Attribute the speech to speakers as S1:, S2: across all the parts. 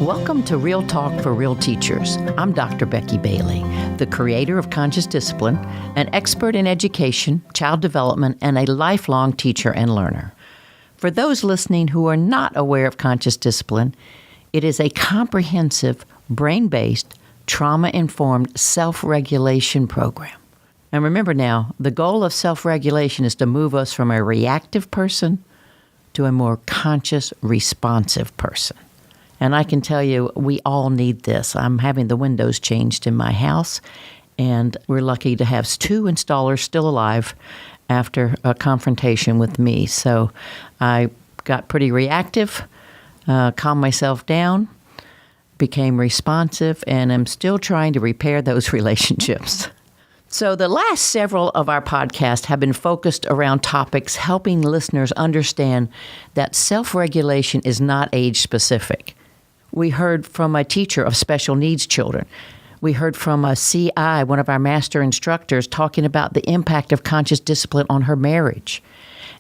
S1: Welcome to Real Talk for Real Teachers. I'm Dr. Becky Bailey, the creator of Conscious Discipline, an expert in education, child development, and a lifelong teacher and learner. For those listening who are not aware of Conscious Discipline, it is a comprehensive, brain-based, trauma-informed self-regulation program. And remember now, the goal of self-regulation is to move us from a reactive person to a more conscious, responsive person. And I can tell you, we all need this. I'm having the windows changed in my house, and we're lucky to have 2 installers still alive after a confrontation with me. So I got pretty reactive, calmed myself down, became responsive, and I'm still trying to repair those relationships. So the last several of our podcasts have been focused around topics helping listeners understand that self-regulation is not age-specific. We heard from a teacher of special needs children. We heard from a CI, one of our master instructors, talking about the impact of conscious discipline on her marriage.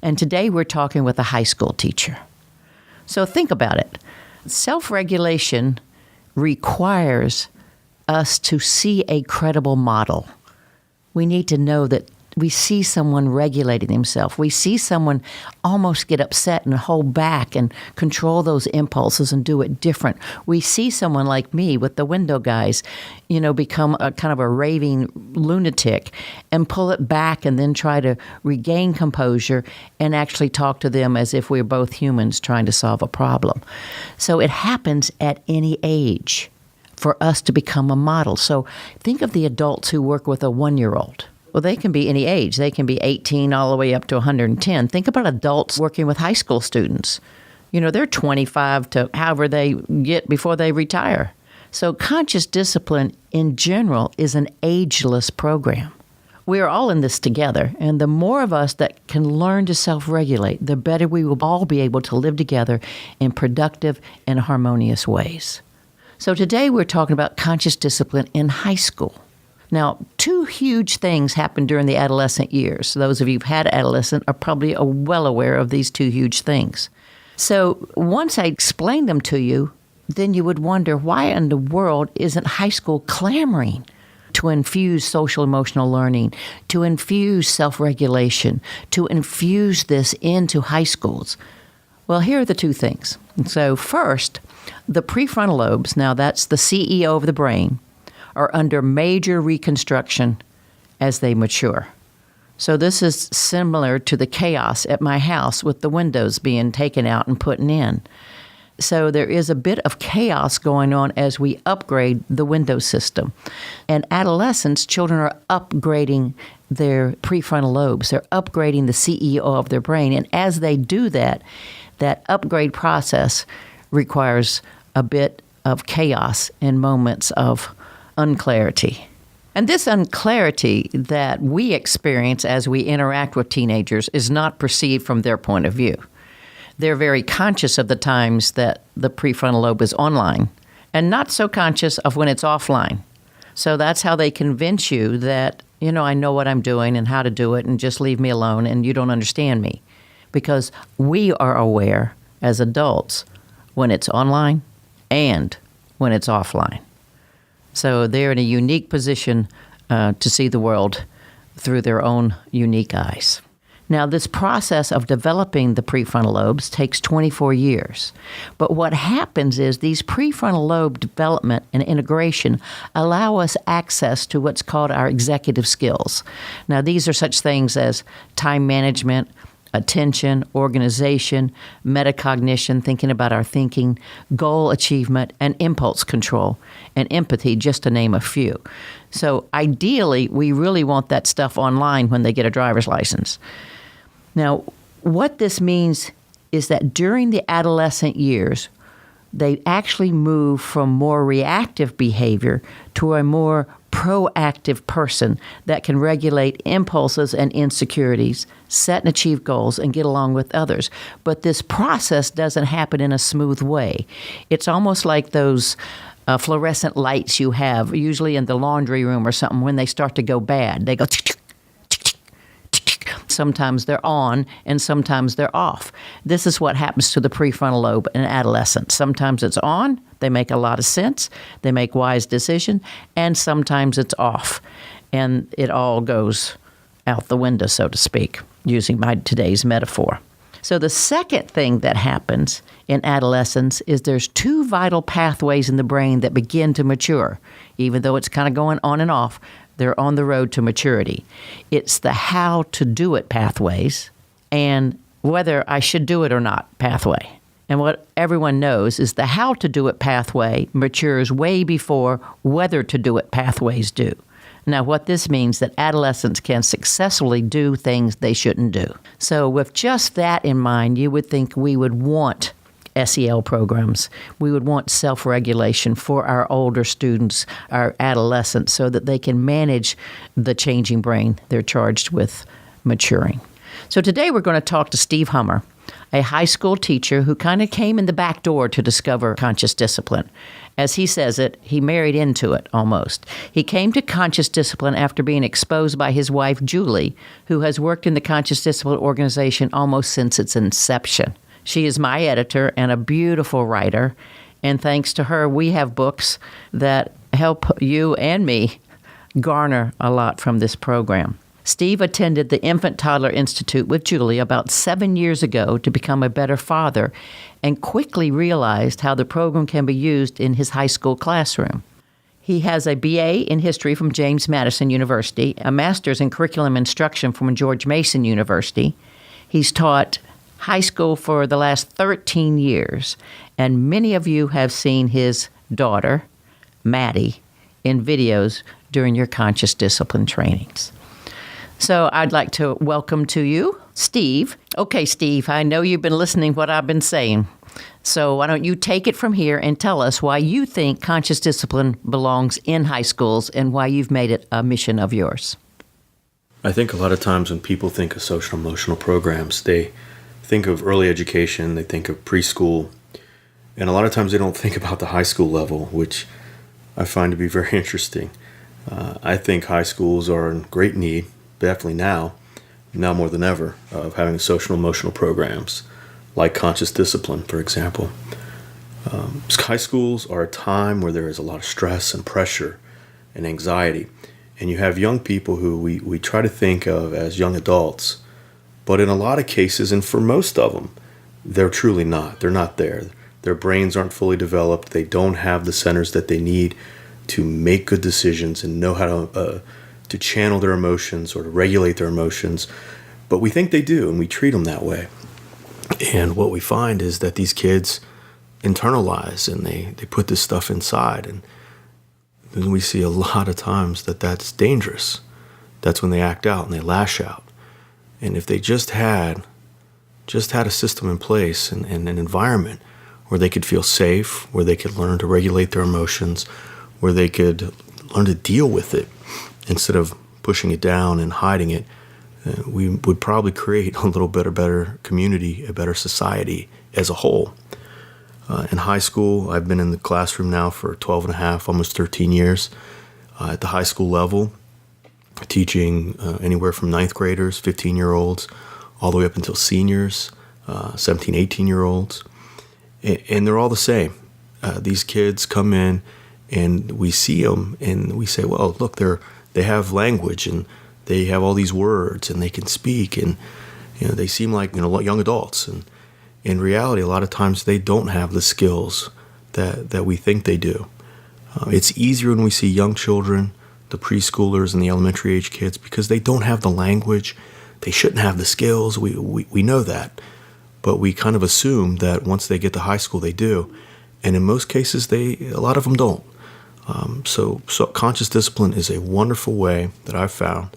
S1: And today we're talking with a high school teacher. So think about it. Self-regulation requires us to see a credible model. We need to know that we see someone regulating himself. We see someone almost get upset and hold back and control those impulses and do it different. We see someone like me with the window guys, become a kind of a raving lunatic and pull it back and then try to regain composure and actually talk to them as if we're both humans trying to solve a problem. So it happens at any age for us to become a model. So think of the adults who work with a 1-year-old. Well, they can be any age. They can be 18 all the way up to 110. Think about adults working with high school students. They're 25 to however they get before they retire. So conscious discipline in general is an ageless program. We are all in this together, and the more of us that can learn to self-regulate, the better we will all be able to live together in productive and harmonious ways. So today we're talking about conscious discipline in high school. Now, 2 huge things happen during the adolescent years. Those of you who've had adolescent are probably well aware of these 2 huge things. So once I explain them to you, then you would wonder, why in the world isn't high school clamoring to infuse social emotional learning, to infuse self-regulation, to infuse this into high schools? Well, here are the 2 things. So first, the prefrontal lobes, now that's the CEO of the brain, are under major reconstruction as they mature. So this is similar to the chaos at my house with the windows being taken out and put in. So there is a bit of chaos going on as we upgrade the window system. And adolescents, children are upgrading their prefrontal lobes. They're upgrading the CEO of their brain. And as they do that, that upgrade process requires a bit of chaos and moments of unclarity. And this unclarity that we experience as we interact with teenagers is not perceived from their point of view. They're very conscious of the times that the prefrontal lobe is online and not so conscious of when it's offline. So that's how they convince you that, I know what I'm doing and how to do it and just leave me alone and you don't understand me. Because we are aware as adults when it's online and when it's offline. So they're in a unique position to see the world through their own unique eyes. Now, this process of developing the prefrontal lobes takes 24 years. But what happens is these prefrontal lobe development and integration allow us access to what's called our executive skills. Now, these are such things as time management, attention, organization, metacognition, thinking about our thinking, goal achievement, and impulse control, and empathy, just to name a few. So ideally, we really want that stuff online when they get a driver's license. Now, what this means is that during the adolescent years, they actually move from more reactive behavior to a more proactive person that can regulate impulses and insecurities, set and achieve goals, and get along with others. But this process doesn't happen in a smooth way. It's almost like those fluorescent lights you have, usually in the laundry room or something, when they start to go bad. They go sometimes they're on, and sometimes they're off. This is what happens to the prefrontal lobe in adolescence. Sometimes it's on, they make a lot of sense, they make wise decisions, and sometimes it's off, and it all goes out the window, so to speak, using today's metaphor. So the second thing that happens in adolescence is there's two vital pathways in the brain that begin to mature. Even though it's kind of going on and off, they're on the road to maturity. It's the how to do it pathways and whether I should do it or not pathway. And what everyone knows is the how to do it pathway matures way before whether to do it pathways do. Now, what this means that adolescents can successfully do things they shouldn't do. So with just that in mind, you would think we would want SEL programs. We would want self-regulation for our older students, our adolescents, so that they can manage the changing brain they're charged with maturing. So today we're going to talk to Steve Hummer, a high school teacher who kind of came in the back door to discover conscious discipline. As he says it, he married into it almost. He came to conscious discipline after being exposed by his wife, Julie, who has worked in the conscious discipline organization almost since its inception. She is my editor and a beautiful writer, and thanks to her, we have books that help you and me garner a lot from this program. Steve attended the Infant Toddler Institute with Julie about 7 years ago to become a better father and quickly realized how the program can be used in his high school classroom. He has a BA in history from James Madison University, a master's in curriculum instruction from George Mason University. He's taught high school for the last 13 years, and many of you have seen his daughter, Maddie, in videos during your conscious discipline trainings. So I'd like to welcome to you, Steve. Okay, Steve, I know you've been listening to what I've been saying. So why don't you take it from here and tell us why you think conscious discipline belongs in high schools and why you've made it a mission of yours.
S2: I think a lot of times when people think of social emotional programs, they think of early education, they think of preschool, and a lot of times they don't think about the high school level, which I find to be very interesting. I think high schools are in great need, definitely now more than ever, of having social emotional programs like conscious discipline, for example. High schools are a time where there is a lot of stress and pressure and anxiety, and you have young people who we try to think of as young adults, but in a lot of cases, and for most of them, they're truly not. They're not there. Their brains aren't fully developed. They don't have the centers that they need to make good decisions and know how to channel their emotions or to regulate their emotions. But we think they do, and we treat them that way. And what we find is that these kids internalize, and they put this stuff inside. And then we see a lot of times that that's dangerous. That's when they act out and they lash out. And if they just had a system in place and an environment where they could feel safe, where they could learn to regulate their emotions, where they could learn to deal with it instead of pushing it down and hiding it, we would probably create a little bit better community, a better society as a whole. In high school, I've been in the classroom now for 12 and a half, almost 13 years. At the high school level, teaching anywhere from ninth graders, 15-year-olds, all the way up until seniors, 17, 18-year-olds. And they're all the same. These kids come in and we see them and we say, well, look, they have language and they have all these words and they can speak, and they seem like young adults. And in reality, a lot of times they don't have the skills that we think they do. It's easier when we see young children, the preschoolers and the elementary age kids, because they don't have the language. They shouldn't have the skills. We know that. But we kind of assume that once they get to high school, they do. And in most cases, a lot of them don't. So conscious discipline is a wonderful way that I've found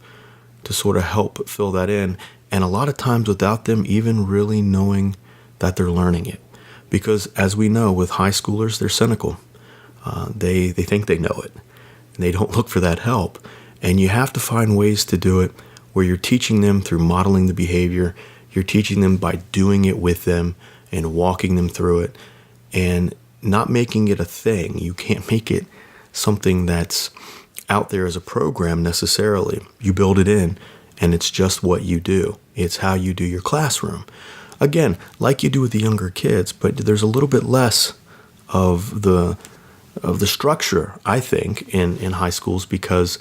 S2: to sort of help fill that in. And a lot of times without them even really knowing that they're learning it. Because as we know, with high schoolers, they're cynical. They think they know it. And they don't look for that help. And you have to find ways to do it where you're teaching them through modeling the behavior. You're teaching them by doing it with them and walking them through it and not making it a thing. You can't make it something that's out there as a program necessarily. You build it in and it's just what you do. It's how you do your classroom. Again, like you do with the younger kids, but there's a little bit less of the structure, I think, in high schools, because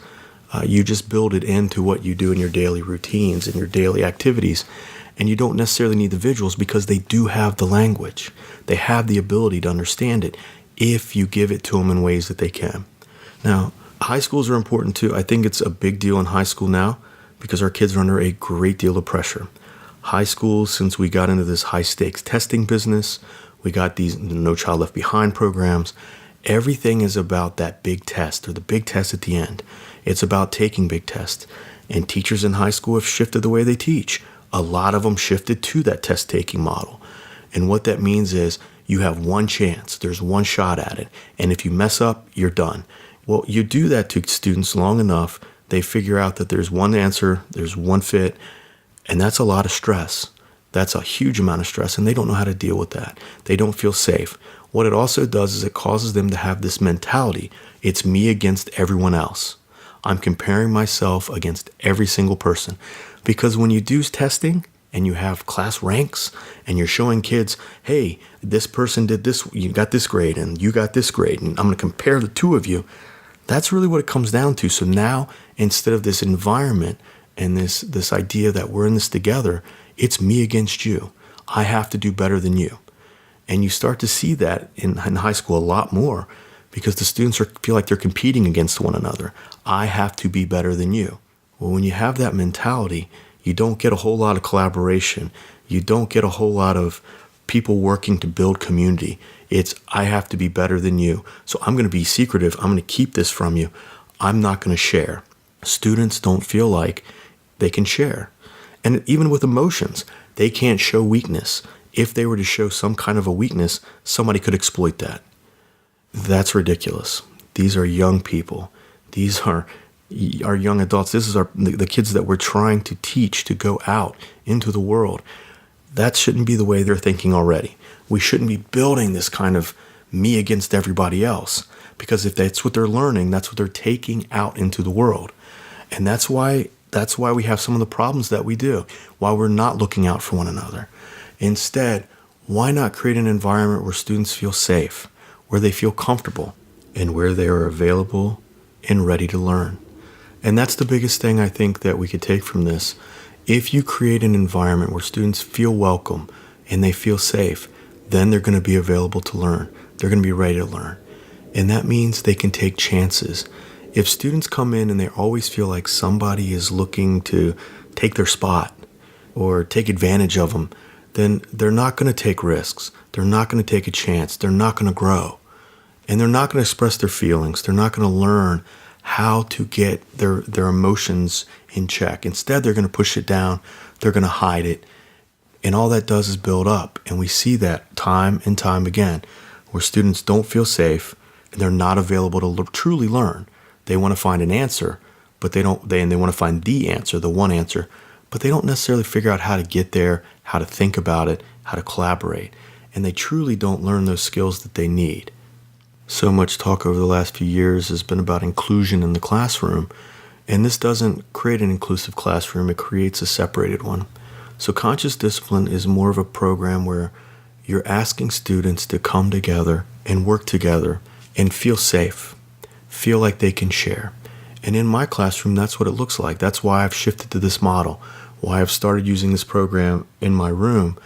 S2: you just build it into what you do in your daily routines and your daily activities. And you don't necessarily need the visuals because they do have the language. They have the ability to understand it if you give it to them in ways that they can. Now, high schools are important too. I think it's a big deal in high school now because our kids are under a great deal of pressure. High school, since we got into this high stakes testing business, we got these No Child Left Behind programs. Everything is about that big test or the big test at the end. It's about taking big tests. And teachers in high school have shifted the way they teach. A lot of them shifted to that test-taking model. And what that means is you have one chance. There's one shot at it. And if you mess up, you're done. Well, you do that to students long enough, they figure out that there's one answer, there's one fit, and that's a lot of stress. That's a huge amount of stress, and they don't know how to deal with that. They don't feel safe. What it also does is it causes them to have this mentality. It's me against everyone else. I'm comparing myself against every single person. Because when you do testing and you have class ranks and you're showing kids, hey, this person did this, you got this grade and you got this grade, and I'm going to compare the two of you, that's really what it comes down to. So now, instead of this environment and this idea that we're in this together, it's me against you. I have to do better than you. And you start to see that in high school a lot more because the students feel like they're competing against one another. I have to be better than you. Well, when you have that mentality, you don't get a whole lot of collaboration. You don't get a whole lot of people working to build community. It's, I have to be better than you. So I'm going to be secretive. I'm going to keep this from you. I'm not going to share. Students don't feel like they can share. And even with emotions, they can't show weakness. If they were to show some kind of a weakness, somebody could exploit that. That's ridiculous. These are young people. These are our young adults. This is the kids that we're trying to teach to go out into the world. That shouldn't be the way they're thinking already. We shouldn't be building this kind of me against everybody else, because if that's what they're learning, that's what they're taking out into the world. And that's why we have some of the problems that we do, why we're not looking out for one another. Instead, why not create an environment where students feel safe, where they feel comfortable, and where they are available and ready to learn? And that's the biggest thing I think that we could take from this. If you create an environment where students feel welcome and they feel safe, then they're going to be available to learn. They're going to be ready to learn. And that means they can take chances. If students come in and they always feel like somebody is looking to take their spot or take advantage of them, then they're not going to take risks. They're not going to take a chance. They're not going to grow. And they're not going to express their feelings. They're not going to learn how to get their emotions in check. Instead, they're going to push it down. They're going to hide it. And all that does is build up. And we see that time and time again, where students don't feel safe and they're not available to truly learn. They want to find an answer, but they want to find the answer, the one answer, but they don't necessarily figure out how to get there, how to think about it, how to collaborate. And they truly don't learn those skills that they need. So much talk over the last few years has been about inclusion in the classroom, and this doesn't create an inclusive classroom, it creates a separated one. So conscious discipline is more of a program where you're asking students to come together and work together and feel safe, feel like they can share. And in my classroom, that's what it looks like. That's why I've shifted to this model, why I've started using this program in my room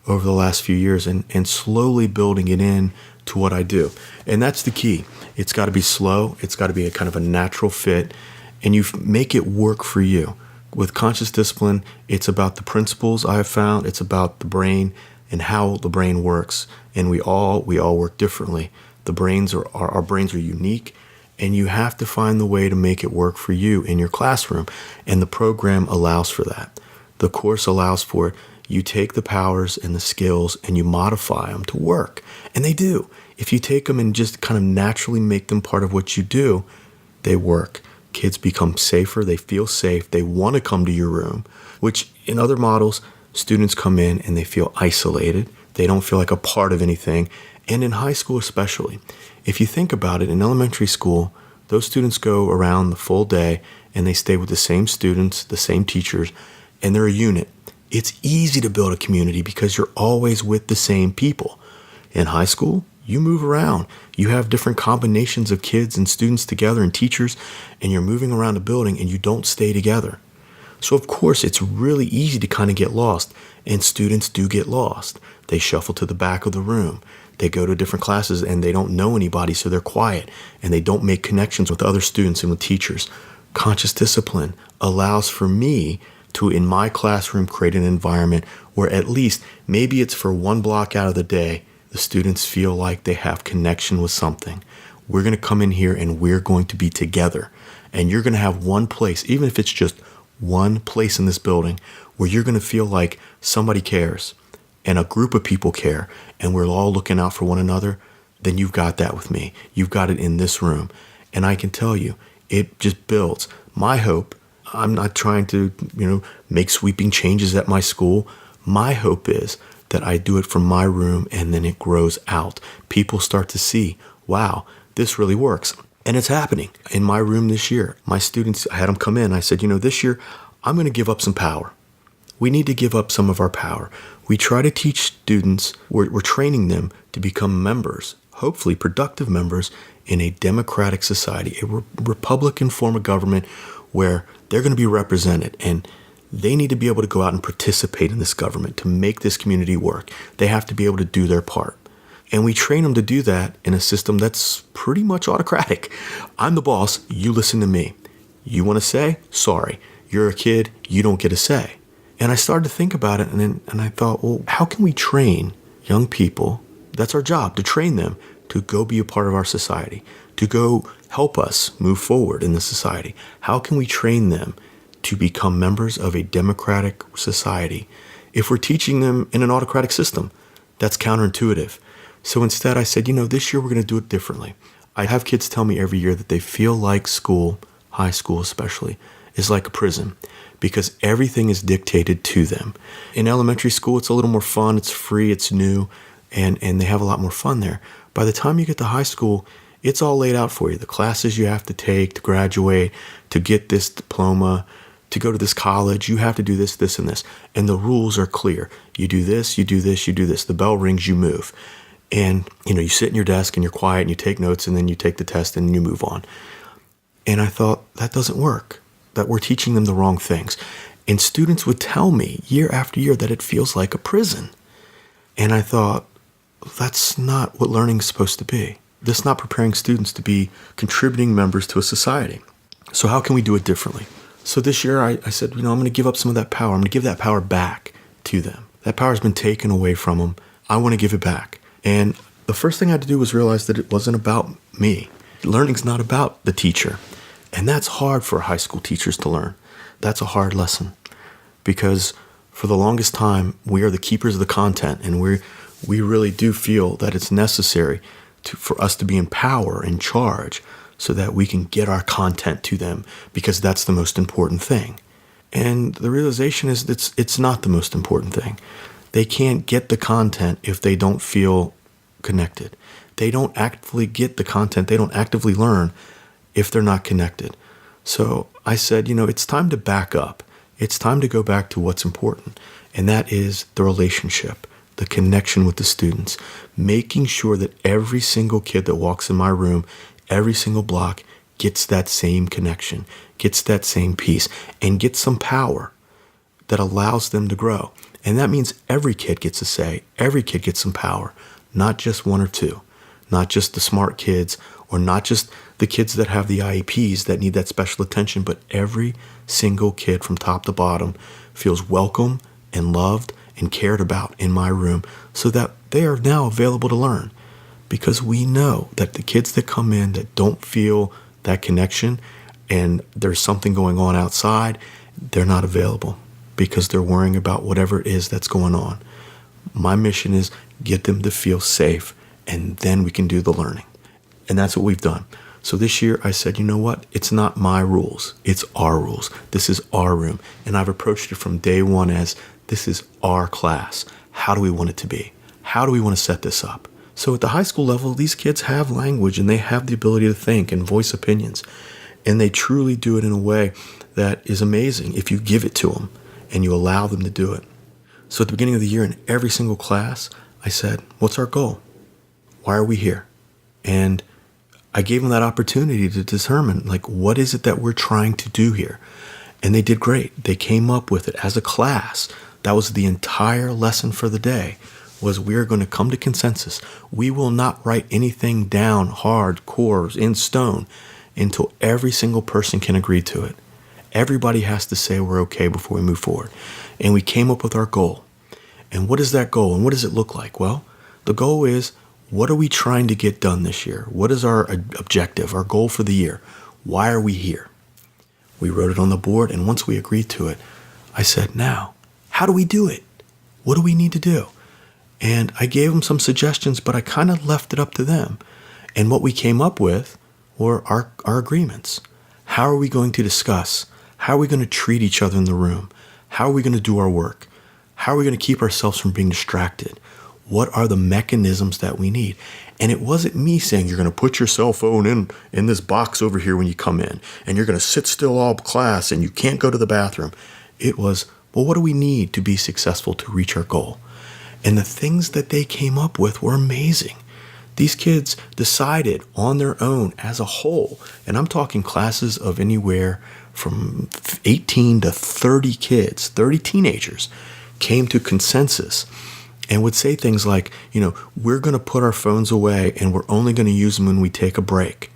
S2: over the last few years and slowly building it in to what I do. And that's the key. It's got to be slow. It's got to be a kind of a natural fit, and you make it work for you. With conscious discipline, it's about the principles I have found. It's about the brain and how the brain works. And we all work differently. Our brains are unique, and you have to find the way to make it work for you in your classroom. And the program allows for that. The course allows for it. You take the powers and the skills and you modify them to work. And they do. If you take them and just kind of naturally make them part of what you do, they work. Kids become safer. They feel safe. They want to come to your room, which in other models, students come in and they feel isolated. They don't feel like a part of anything. And in high school especially, if you think about it, in elementary school, Those students go around the full day and they stay with the same students, the same teachers, and they're a unit. It's easy to build a community because you're always with the same people. In high school, you move around. You have different combinations of kids and students together and teachers, and you're moving around a building and you don't stay together. So of course, it's really easy to kind of get lost, and students do get lost. They shuffle to the back of the room. They go to different classes and they don't know anybody, so they're quiet and they don't make connections with other students and with teachers. Conscious discipline allows for me to, in my classroom, create an environment where at least maybe it's for one block out of the day, the students feel like they have connection with something. We're going to come in here and we're going to be together. And you're going to have one place, even if it's just one place in this building, where you're going to feel like somebody cares and a group of people care and we're all looking out for one another. Then you've got that with me. You've got it in this room. And I can tell you, it just builds. My hope, I'm not trying to, make sweeping changes at my school. My hope is that I do it from my room and then it grows out. People start to see, wow, this really works. And it's happening in my room this year. My students, I had them come in. I said, this year I'm going to give up some power. We need to give up some of our power. We try to teach students, we're training them to become members, hopefully productive members in a democratic society, a Republican form of government where they're going to be represented, and they need to be able to go out and participate in this government to make this community work. They have to be able to do their part. And we train them to do that in a system that's pretty much autocratic. I'm the boss. You listen to me. You want to say? Sorry. You're a kid. You don't get a say. And I started to think about it, and I thought, well, how can we train young people? That's our job, to train them to go be a part of our society, to go help us move forward in the society. How can we train them to become members of a democratic society if we're teaching them in an autocratic system? That's counterintuitive. So instead I said, this year we're going to do it differently. I have kids tell me every year that they feel like school, high school especially, is like a prison because everything is dictated to them. In elementary school, it's a little more fun, it's free, it's new, and they have a lot more fun there. By the time you get to high school, it's all laid out for you. The classes you have to take to graduate, to get this diploma, to go to this college, you have to do this, this, and this. And the rules are clear. You do this, you do this, you do this. The bell rings, you move. And, you sit in your desk and you're quiet and you take notes and then you take the test and you move on. And I thought, that doesn't work, that we're teaching them the wrong things. And students would tell me year after year that it feels like a prison. And I thought, that's not what learning is supposed to be. This is not preparing students to be contributing members to a society. So how can we do it differently? So this year I said, I'm going to give up some of that power. I'm going to give that power back to them. That power has been taken away from them. I want to give it back. And the first thing I had to do was realize that it wasn't about me. Learning's not about the teacher. And that's hard for high school teachers to learn. That's a hard lesson because for the longest time, we are the keepers of the content, and we really do feel that it's necessary for us to be in power, in charge, so that we can get our content to them because that's the most important thing. And the realization is that it's not the most important thing. They can't get the content if they don't feel connected. They don't actively get the content. They don't actively learn if they're not connected. So I said, it's time to back up. It's time to go back to what's important. And that is the relationship, the connection with the students, making sure that every single kid that walks in my room, every single block gets that same connection, gets that same piece, and gets some power that allows them to grow. And that means every kid gets a say, every kid gets some power, not just one or two, not just the smart kids or not just the kids that have the IEPs that need that special attention, but every single kid from top to bottom feels welcome and loved and cared about in my room so that they are now available to learn. Because we know that the kids that come in that don't feel that connection and there's something going on outside, they're not available because they're worrying about whatever it is that's going on. My mission is get them to feel safe, and then we can do the learning. And that's what we've done. So this year I said, what? It's not my rules. It's our rules. This is our room. And I've approached it from day one as this is our class. How do we want it to be? How do we want to set this up? So at the high school level, these kids have language and they have the ability to think and voice opinions. And they truly do it in a way that is amazing if you give it to them and you allow them to do it. So at the beginning of the year, in every single class, I said, what's our goal? Why are we here? And I gave them that opportunity to determine, like, what is it that we're trying to do here? And they did great. They came up with it as a class. That was the entire lesson for the day, was we're going to come to consensus. We will not write anything down hardcore in stone until every single person can agree to it. Everybody has to say we're okay before we move forward. And we came up with our goal. And what is that goal? And what does it look like? Well, the goal is, what are we trying to get done this year? What is our objective, our goal for the year? Why are we here? We wrote it on the board, and once we agreed to it, I said, now, how do we do it? What do we need to do? And I gave them some suggestions, but I kind of left it up to them. And what we came up with were our agreements. How are we going to discuss? How are we going to treat each other in the room? How are we going to do our work? How are we going to keep ourselves from being distracted? What are the mechanisms that we need? And it wasn't me saying you're going to put your cell phone in this box over here when you come in, and you're going to sit still all class and you can't go to the bathroom. It was, well, what do we need to be successful to reach our goal? And the things that they came up with were amazing. These kids decided on their own as a whole, and I'm talking classes of anywhere from 18 to 30 kids, 30 teenagers, came to consensus and would say things like, we're going to put our phones away and we're only going to use them when we take a break.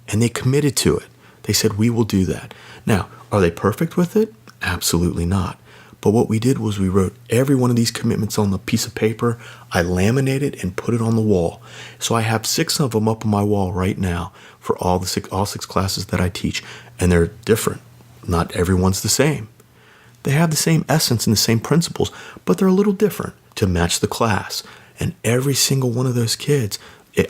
S2: And they committed to it. They said, we will do that. Now, are they perfect with it? Absolutely not. But what we did was we wrote every one of these commitments on the piece of paper. I laminated and put it on the wall. So I have 6 of them up on my wall right now for all 6 classes that I teach. And they're different. Not everyone's the same. They have the same essence and the same principles, but they're a little different to match the class. And every single one of those kids,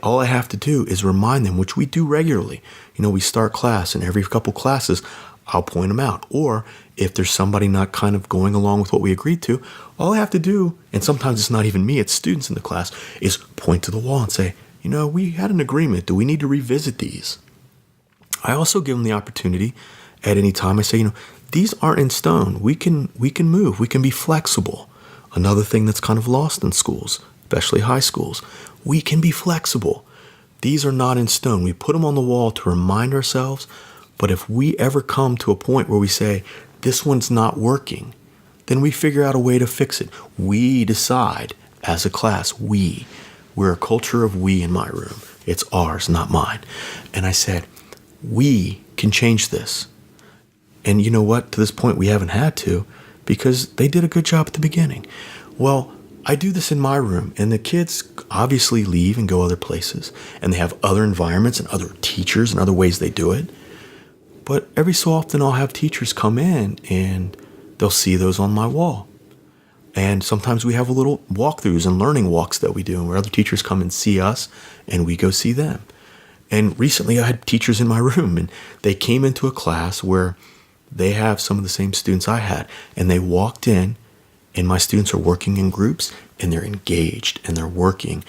S2: all I have to do is remind them, which we do regularly. We start class, and every couple classes, I'll point them out. Or if there's somebody not kind of going along with what we agreed to, all I have to do, and sometimes it's not even me, it's students in the class, is point to the wall and say, we had an agreement. Do we need to revisit these? I also give them the opportunity at any time. I say, these aren't in stone. We can move. We can be flexible. Another thing that's kind of lost in schools, especially high schools, we can be flexible. These are not in stone. We put them on the wall to remind ourselves. But if we ever come to a point where we say, this one's not working, then we figure out a way to fix it. We decide as a class, we're a culture of we in my room. It's ours, not mine. And I said, we can change this. And you know what? To this point, we haven't had to, because they did a good job at the beginning. Well, I do this in my room, and the kids obviously leave and go other places, and they have other environments and other teachers and other ways they do it. But every so often I'll have teachers come in and they'll see those on my wall. And sometimes we have a little walkthroughs and learning walks that we do, where other teachers come and see us and we go see them. And recently I had teachers in my room, and they came into a class where they have some of the same students I had, and they walked in, and my students are working in groups, and they're engaged and they're working.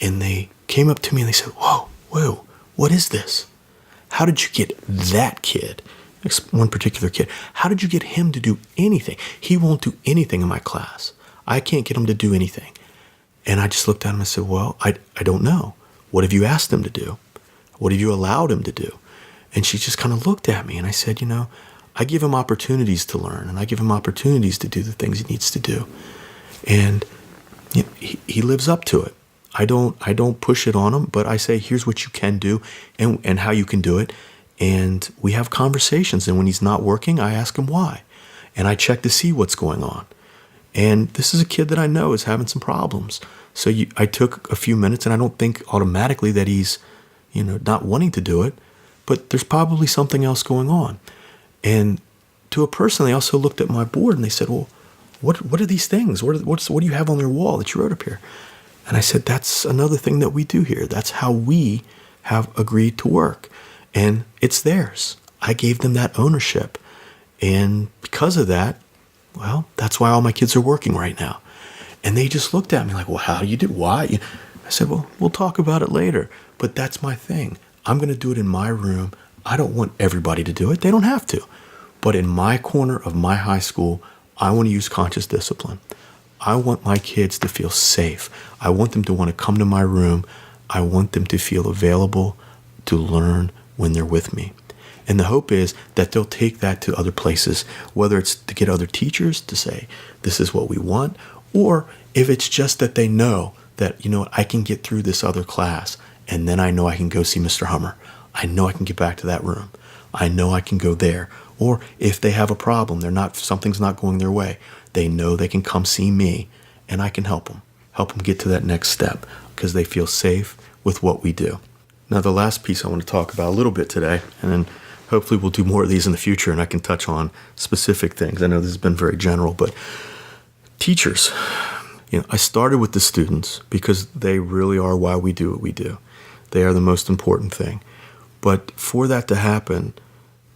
S2: And they came up to me and they said, whoa, what is this? How did you get that kid, one particular kid, how did you get him to do anything? He won't do anything in my class. I can't get him to do anything. And I just looked at him and said, well, I don't know. What have you asked him to do? What have you allowed him to do? And she just kind of looked at me, and I said, I give him opportunities to learn, and I give him opportunities to do the things he needs to do. And he lives up to it. I don't push it on him, but I say, here's what you can do and how you can do it. And we have conversations. And when he's not working, I ask him why. And I check to see what's going on. And this is a kid that I know is having some problems. So I took a few minutes, and I don't think automatically that he's, not wanting to do it, but there's probably something else going on. And to a person, they also looked at my board and they said, well, what are these things? What do you have on your wall that you wrote up here? And I said, that's another thing that we do here. That's how we have agreed to work. And it's theirs. I gave them that ownership. And because of that, well, that's why all my kids are working right now. And they just looked at me like, well, how do you do? Why? I said, well, we'll talk about it later. But that's my thing. I'm going to do it in my room. I don't want everybody to do it. They don't have to. But in my corner of my high school, I want to use conscious discipline. I want my kids to feel safe. I want them to want to come to my room. I want them to feel available to learn when they're with me. And the hope is that they'll take that to other places, whether it's to get other teachers to say, this is what we want, or if it's just that they know that, I can get through this other class, and then I know I can go see Mr. Hummer. I know I can get back to that room. I know I can go there. Or if they have a problem, something's not going their way, they know they can come see me, and I can help them get to that next step because they feel safe with what we do. Now, the last piece I want to talk about a little bit today, and then hopefully we'll do more of these in the future and I can touch on specific things. I know this has been very general, but teachers, I started with the students because they really are why we do what we do. They are the most important thing. But for that to happen,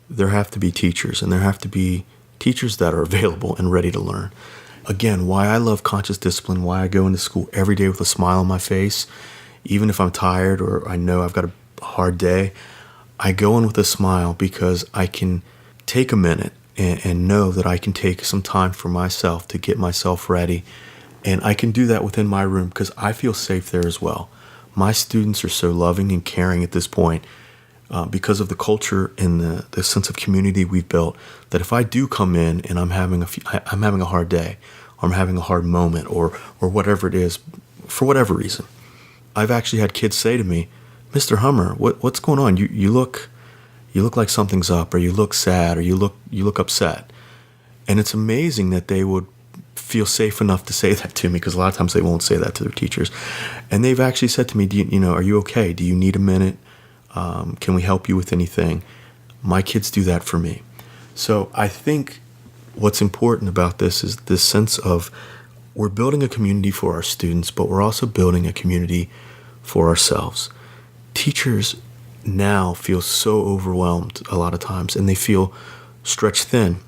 S2: there have to be teachers, and there have to be teachers that are available and ready to learn. Again, why I love conscious discipline, why I go into school every day with a smile on my face, even if I'm tired or I know I've got a hard day, I go in with a smile because I can take a minute and know that I can take some time for myself to get myself ready. And I can do that within my room because I feel safe there as well. My students are so loving and caring at this point because of the culture and the sense of community we've built, that if I do come in and I'm having a hard day, or I'm having a hard moment, or whatever it is, for whatever reason, I've actually had kids say to me, Mr. Hummer, what's going on? You look like something's up, or you look sad, or you look upset. And it's amazing that they would feel safe enough to say that to me, because a lot of times they won't say that to their teachers. And they've actually said to me, are you okay? Do you need a minute? Can we help you with anything? My kids do that for me. So I think what's important about this is this sense of we're building a community for our students, but we're also building a community for ourselves. Teachers now feel so overwhelmed a lot of times, and they feel stretched thin,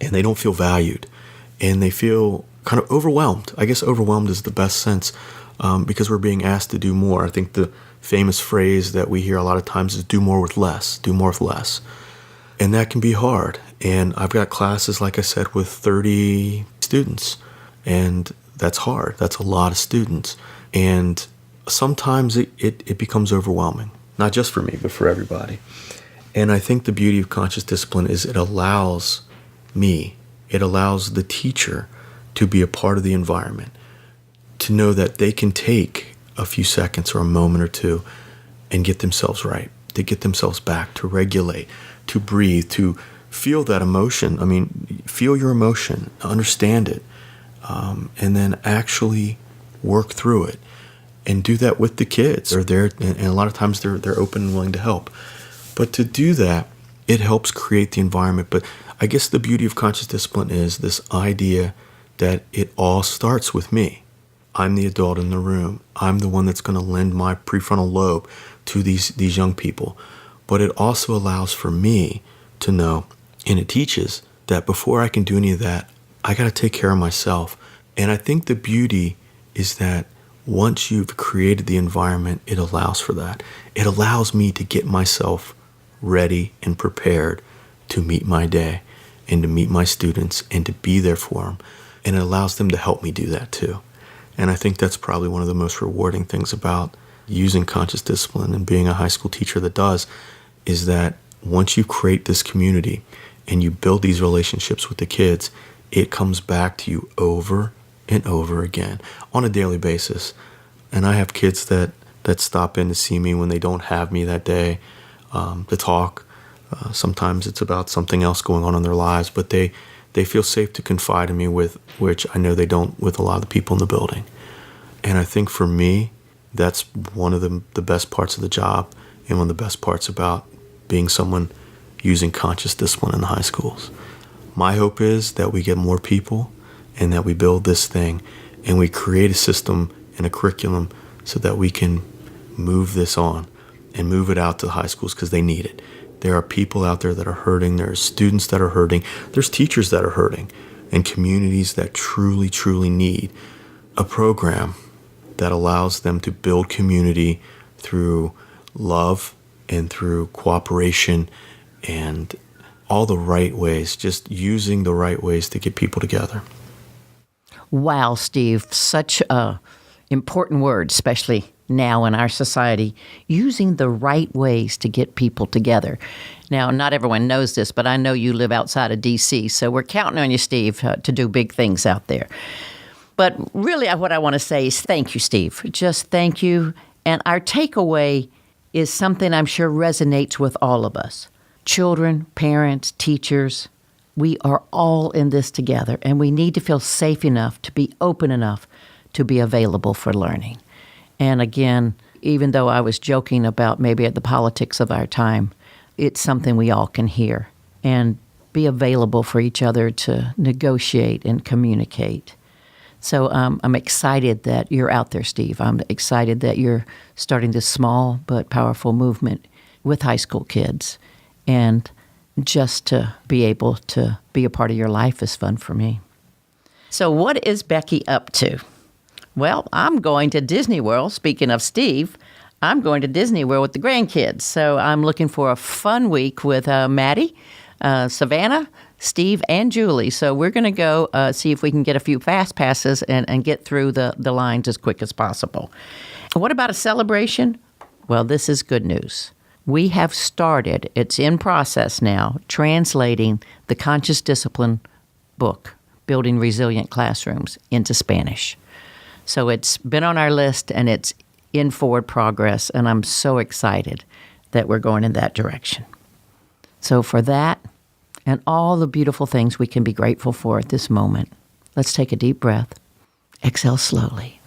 S2: and they don't feel valued, and they feel kind of overwhelmed. I guess overwhelmed is the best sense because we're being asked to do more. I think the famous phrase that we hear a lot of times is do more with less. And that can be hard. And I've got classes, like I said, with 30 students, and that's hard. That's a lot of students. And sometimes it becomes overwhelming, not just for me, but for everybody. And I think the beauty of conscious discipline is it allows the teacher to be a part of the environment, to know that they can take a few seconds or a moment or two and get themselves right, to get themselves back, to regulate, to breathe, to feel that emotion. Feel your emotion, understand it, and then actually work through it. And do that with the kids. They're there, and a lot of times they're open and willing to help. But to do that, it helps create the environment. But I guess the beauty of conscious discipline is this idea that it all starts with me. I'm the adult in the room. I'm the one that's going to lend my prefrontal lobe to these young people. But it also allows for me to know, and it teaches, that before I can do any of that, I got to take care of myself. And I think the beauty is that once you've created the environment, it allows for that. It allows me to get myself ready and prepared to meet my day and to meet my students and to be there for them. And it allows them to help me do that too. And I think that's probably one of the most rewarding things about using conscious discipline and being a high school teacher that does, is that once you create this community and you build these relationships with the kids, it comes back to you over and over again on a daily basis. And I have kids that stop in to see me when they don't have me that day to talk. Sometimes it's about something else going on in their lives, but they feel safe to confide in me with, which I know they don't with a lot of the people in the building. And I think for me, that's one of the best parts of the job, and one of the best parts about being someone using conscious discipline in the high schools. My hope is that we get more people and that we build this thing and we create a system and a curriculum so that we can move this on and move it out to the high schools, because they need it. There are people out there that are hurting. There are students that are hurting. There's teachers that are hurting, and communities that truly, truly need a program that allows them to build community through love and through cooperation and all the right ways, just using the right ways to get people together.
S1: Wow, Steve, such a important word, especially now in our society, using the right ways to get people together. Now, not everyone knows this, but I know you live outside of D.C., so we're counting on you, Steve, to do big things out there. But really, what I want to say is thank you, Steve. Just thank you. And our takeaway is something I'm sure resonates with all of us. Children, parents, teachers, we are all in this together, and we need to feel safe enough to be open enough to be available for learning. And again, even though I was joking about maybe the politics of our time, it's something we all can hear and be available for each other to negotiate and communicate. So I'm excited that you're out there, Steve. I'm excited that you're starting this small but powerful movement with high school kids. And just to be able to be a part of your life is fun for me. So what is Becky up to? Well, I'm going to Disney World. Speaking of Steve, I'm going to Disney World with the grandkids. So I'm looking for a fun week with Maddie, Savannah, Steve, and Julie. So we're going to go see if we can get a few fast passes and get through the lines as quick as possible. What about a celebration? Well, this is good news. We have started, it's in process now, translating the Conscious Discipline book, Building Resilient Classrooms, into Spanish. So it's been on our list, and it's in forward progress, and I'm so excited that we're going in that direction. So for that and all the beautiful things we can be grateful for at this moment, let's take a deep breath. Exhale slowly.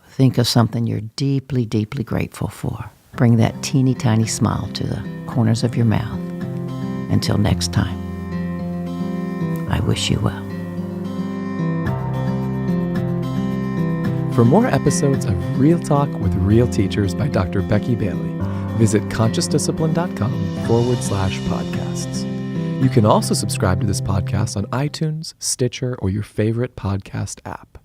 S1: Think of something you're deeply, deeply grateful for. Bring that teeny tiny smile to the corners of your mouth. Until next time, I wish you well.
S3: For more episodes of Real Talk with Real Teachers by Dr. Becky Bailey, visit consciousdiscipline.com/podcasts. You can also subscribe to this podcast on iTunes, Stitcher, or your favorite podcast app.